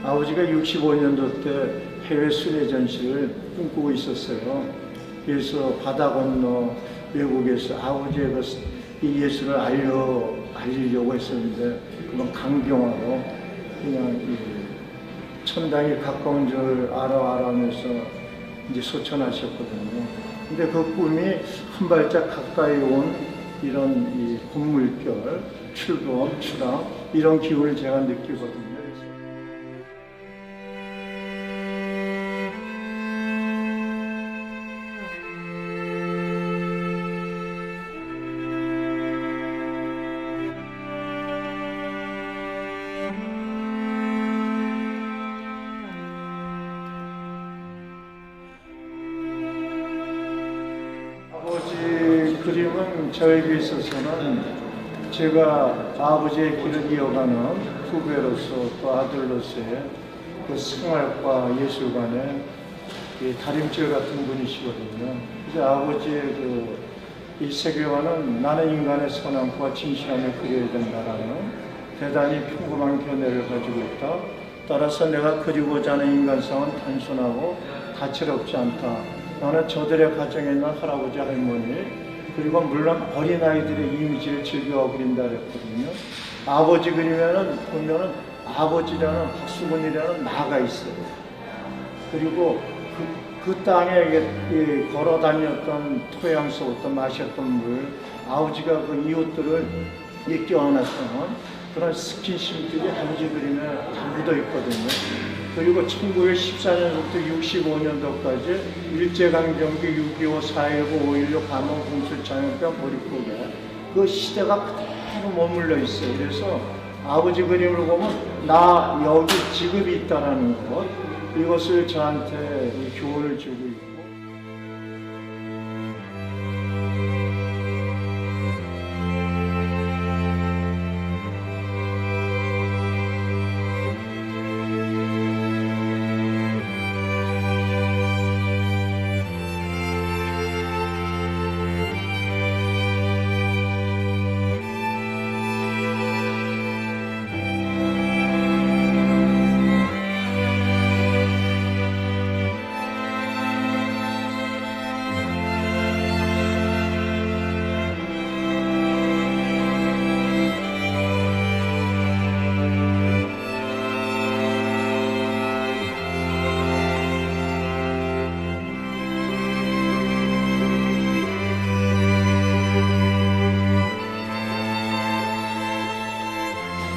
아버지가 65년도 때 해외 순회 전시를 꿈꾸고 있었어요. 그래서 바다 건너 외국에서 아버지의 이 예술을 알리려고 했었는데 그만 강경하고 그냥 천당이 가까운 줄 알아하면서 이제 소천하셨거든요. 근데 그 꿈이 한 발짝 가까이 온 이런 이 봄물결, 출범, 추락 이런 기운을 제가 느끼거든요. 아버지 그림은 저에게 있어서는 제가 아버지의 길을 이어가는 후배로서 또 아들로서의 그 생활과 예술관의 다림질 같은 분이시거든요. 그래서 아버지의 이 세계관은 나는 인간의 선함과 진실함을 그려야 된다라는 대단히 평범한 견해를 가지고 있다. 따라서 내가 그리고자 하는 인간성은 단순하고 다채롭지 않다. 나는 저들의 가정에 있는 할아버지, 할머니, 그리고 물론 어린아이들의 이미지를 즐겨 그린다 그랬거든요. 아버지 그리면은 보면은 아버지라는 박수근이라는 나가 있어요. 그리고 그 땅에 걸어 다녔던 토양 속부터 마셨던 물, 아버지가 그 이웃들을 껴안았던 그런 스킨십들이 아버지 그림에 다 묻어 있거든요. 그리고 1914년부터 65년도까지 일제강점기 6.25, 4.19, 5.16 감원 공수장혁병 보릿고개 그 시대가 그대로 머물러 있어요. 그래서 아버지 그림을 보면 나 여기 지급이 있다라는 것, 이것을 저한테 교훈을 주고 있고.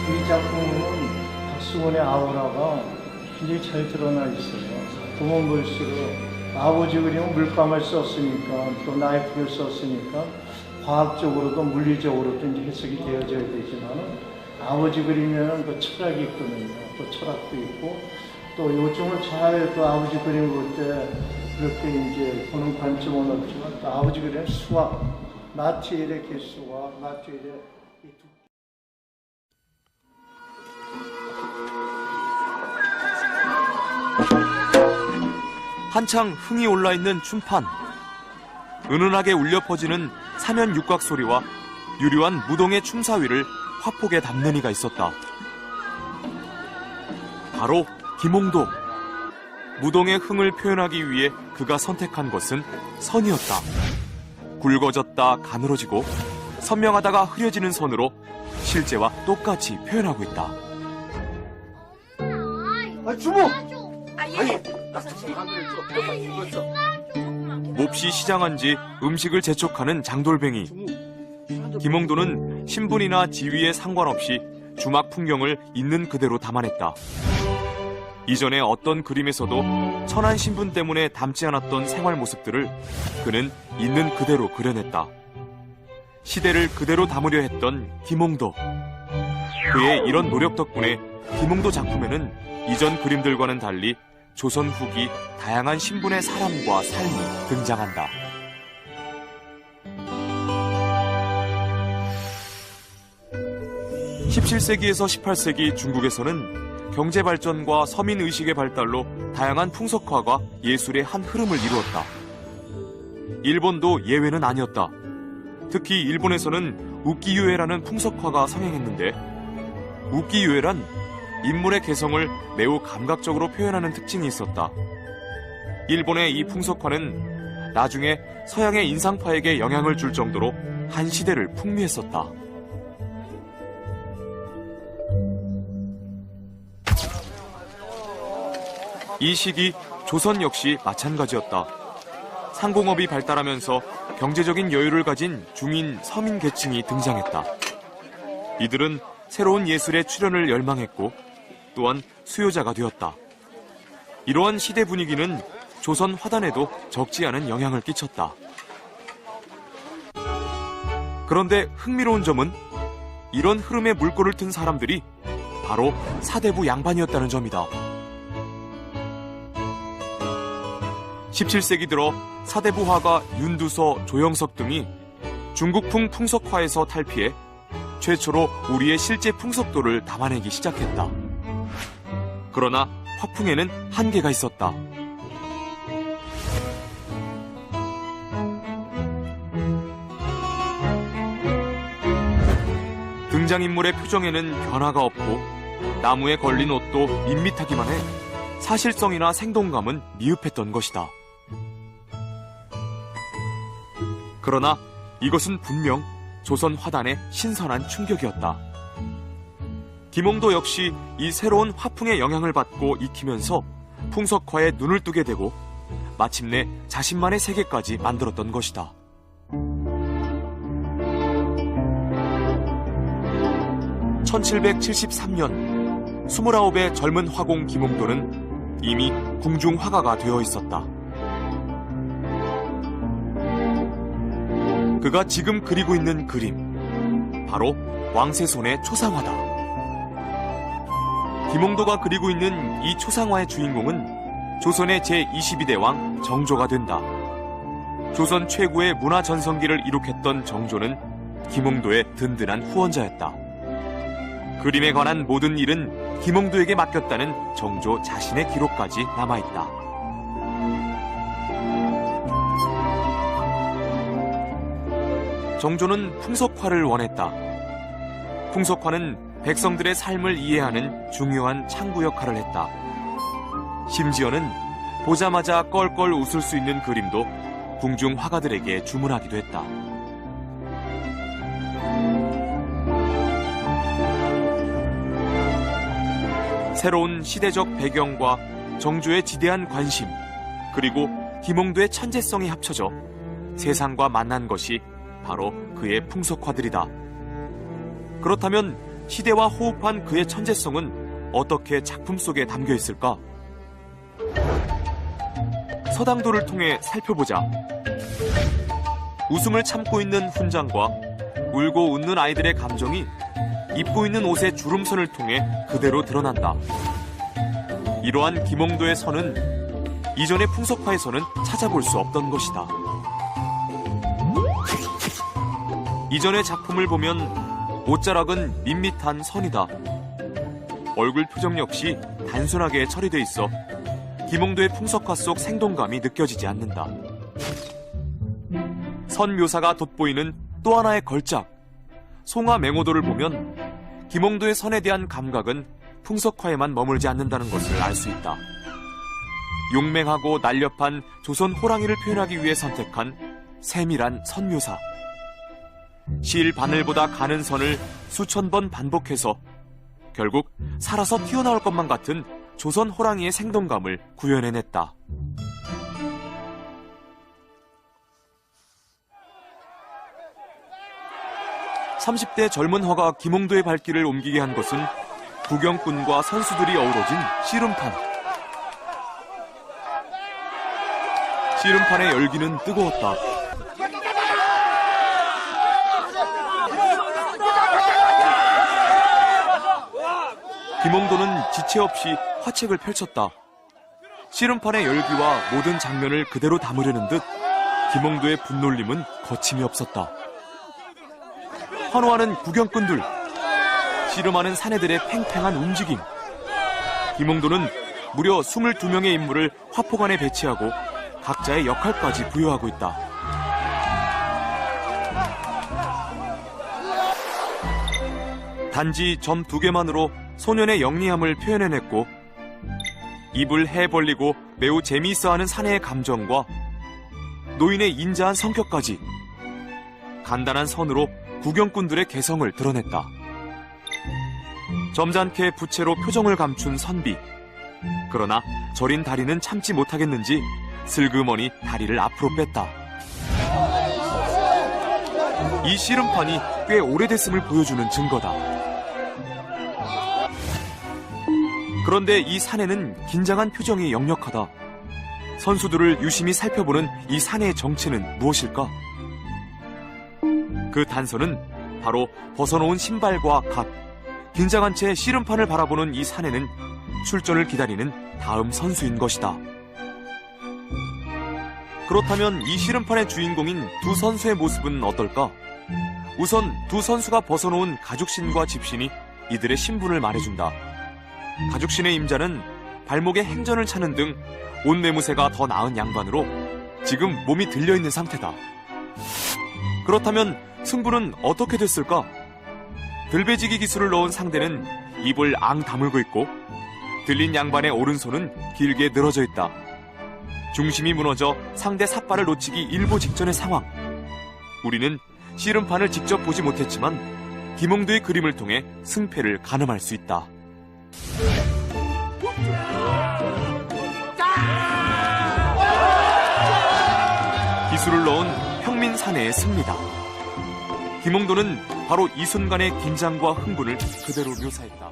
이 작품은 박수근의 아우라가 굉장히 잘 드러나 있어요. 보면 볼수록 아버지 그림은 물감을 썼으니까 또 나이프를 썼으니까 과학적으로도 물리적으로도 이제 해석이 되어져야 되지만 아버지 그림에는 그 철학이 있거든요. 또 철학도 있고 또 요즘은 잘 또 아버지 그림 볼 때 그렇게 이제 보는 관점은 없지만 또 아버지 그림은 수학, 마티엘의 개수와 마티엘의 이 두 한창 흥이 올라있는 춤판. 은은하게 울려 퍼지는 사면 육각 소리와 유려한 무동의 춤사위를 화폭에 담는 이가 있었다. 바로 김홍도. 무동의 흥을 표현하기 위해 그가 선택한 것은 선이었다. 굵어졌다 가늘어지고 선명하다가 흐려지는 선으로 실제와 똑같이 표현하고 있다. 주모! 몹시 시장한 지 음식을 재촉하는 장돌뱅이. 김홍도는 신분이나 지위에 상관없이 주막 풍경을 있는 그대로 담아냈다. 이전에 어떤 그림에서도 천한 신분 때문에 담지 않았던 생활 모습들을 그는 있는 그대로 그려냈다. 시대를 그대로 담으려 했던 김홍도. 그의 이런 노력 덕분에 김홍도 작품에는 이전 그림들과는 달리 조선 후기 다양한 신분의 사람과 삶이 등장한다. (17세기에서 18세기) 중국에서는 경제발전과 서민의식의 발달로 다양한 풍속화가 예술의 한 흐름을 이루었다. 일본도 예외는 아니었다. 특히 일본에서는 우키유에라는 풍속화가 성행했는데, 우키유에란 인물의 개성을 매우 감각적으로 표현하는 특징이 있었다. 일본의 이 풍속화는 나중에 서양의 인상파에게 영향을 줄 정도로 한 시대를 풍미했었다. 이 시기 조선 역시 마찬가지였다. 상공업이 발달하면서 경제적인 여유를 가진 중인 서민 계층이 등장했다. 이들은 새로운 예술의 출현을 열망했고 또한 수요자가 되었다. 이러한 시대 분위기는 조선 화단에도 적지 않은 영향을 끼쳤다. 그런데 흥미로운 점은 이런 흐름에 물꼬를 튼 사람들이 바로 사대부 양반이었다는 점이다. 17세기 들어 사대부 화가 윤두서, 조영석 등이 중국풍 풍속화에서 탈피해 최초로 우리의 실제 풍속도를 담아내기 시작했다. 그러나 화풍에는 한계가 있었다. 등장인물의 표정에는 변화가 없고 나무에 걸린 옷도 밋밋하기만 해 사실성이나 생동감은 미흡했던 것이다. 그러나 이것은 분명 조선 화단의 신선한 충격이었다. 김홍도 역시 이 새로운 화풍의 영향을 받고 익히면서 풍속화에 눈을 뜨게 되고 마침내 자신만의 세계까지 만들었던 것이다. (1773년) 29의 젊은 화공 김홍도는 이미 궁중 화가가 되어 있었다. 그가 지금 그리고 있는 그림, 바로 왕세손의 초상화다. 김홍도가 그리고 있는 이 초상화의 주인공은 조선의 제22대 왕 정조가 된다. 조선 최고의 문화 전성기를 이룩했던 정조는 김홍도의 든든한 후원자였다. 그림에 관한 모든 일은 김홍도에게 맡겼다는 정조 자신의 기록까지 남아있다. 정조는 풍속화를 원했다. 풍속화는 백성들의 삶을 이해하는 중요한 창구 역할을 했다. 심지어는 보자마자 껄껄 웃을 수 있는 그림도 궁중 화가들에게 주문하기도 했다. 새로운 시대적 배경과 정조의 지대한 관심, 그리고 김홍도의 천재성이 합쳐져 세상과 만난 것이 바로 그의 풍속화들이다. 그렇다면 시대와 호흡한 그의 천재성은 어떻게 작품 속에 담겨 있을까? 서당도를 통해 살펴보자. 웃음을 참고 있는 훈장과 울고 웃는 아이들의 감정이 입고 있는 옷의 주름선을 통해 그대로 드러난다. 이러한 김홍도의 선은 이전의 풍속화에서는 찾아볼 수 없던 것이다. 이전의 작품을 보면 옷자락은 밋밋한 선이다. 얼굴 표정 역시 단순하게 처리돼 있어 김홍도의 풍속화 속 생동감이 느껴지지 않는다. 선 묘사가 돋보이는 또 하나의 걸작, 송화 맹호도를 보면 김홍도의 선에 대한 감각은 풍속화에만 머물지 않는다는 것을 알 수 있다. 용맹하고 날렵한 조선 호랑이를 표현하기 위해 선택한 세밀한 선 묘사. 실 바늘보다 가는 선을 수천 번 반복해서 결국 살아서 튀어나올 것만 같은 조선 호랑이의 생동감을 구현해냈다. 30대 젊은 화가 김홍도의 발길을 옮기게 한 것은 구경꾼과 선수들이 어우러진 씨름판. 씨름판의 열기는 뜨거웠다. 김홍도는 지체 없이 화책을 펼쳤다. 씨름판의 열기와 모든 장면을 그대로 담으려는 듯 김홍도의 분놀림은 거침이 없었다. 환호하는 구경꾼들, 씨름하는 사내들의 팽팽한 움직임. 김홍도는 무려 22명의 인물을 화폭 안에 배치하고 각자의 역할까지 부여하고 있다. 단지 점 2개만으로 소년의 영리함을 표현해냈고, 입을 해 벌리고 매우 재미있어하는 사내의 감정과 노인의 인자한 성격까지 간단한 선으로 구경꾼들의 개성을 드러냈다. 점잖게 부채로 표정을 감춘 선비. 그러나 저린 다리는 참지 못하겠는지 슬그머니 다리를 앞으로 뺐다. 이 씨름판이 꽤 오래됐음을 보여주는 증거다. 그런데 이 사내는 긴장한 표정이 역력하다. 선수들을 유심히 살펴보는 이 사내의 정체는 무엇일까? 그 단서는 바로 벗어놓은 신발과 갓. 긴장한 채 씨름판을 바라보는 이 사내는 출전을 기다리는 다음 선수인 것이다. 그렇다면 이 씨름판의 주인공인 두 선수의 모습은 어떨까? 우선 두 선수가 벗어놓은 가죽신과 집신이 이들의 신분을 말해준다. 가죽신의 임자는 발목에 행전을 차는 등 옷 매무새가 더 나은 양반으로 지금 몸이 들려있는 상태다. 그렇다면 승부는 어떻게 됐을까? 들배지기 기술을 넣은 상대는 입을 앙 다물고 있고 들린 양반의 오른손은 길게 늘어져 있다. 중심이 무너져 상대 삿발을 놓치기 일보 직전의 상황. 우리는 씨름판을 직접 보지 못했지만 김홍도의 그림을 통해 승패를 가늠할 수 있다. 기술을 넣은 평민 사내의 승리다. 김홍도는 바로 이 순간의 긴장과 흥분을 그대로 묘사했다.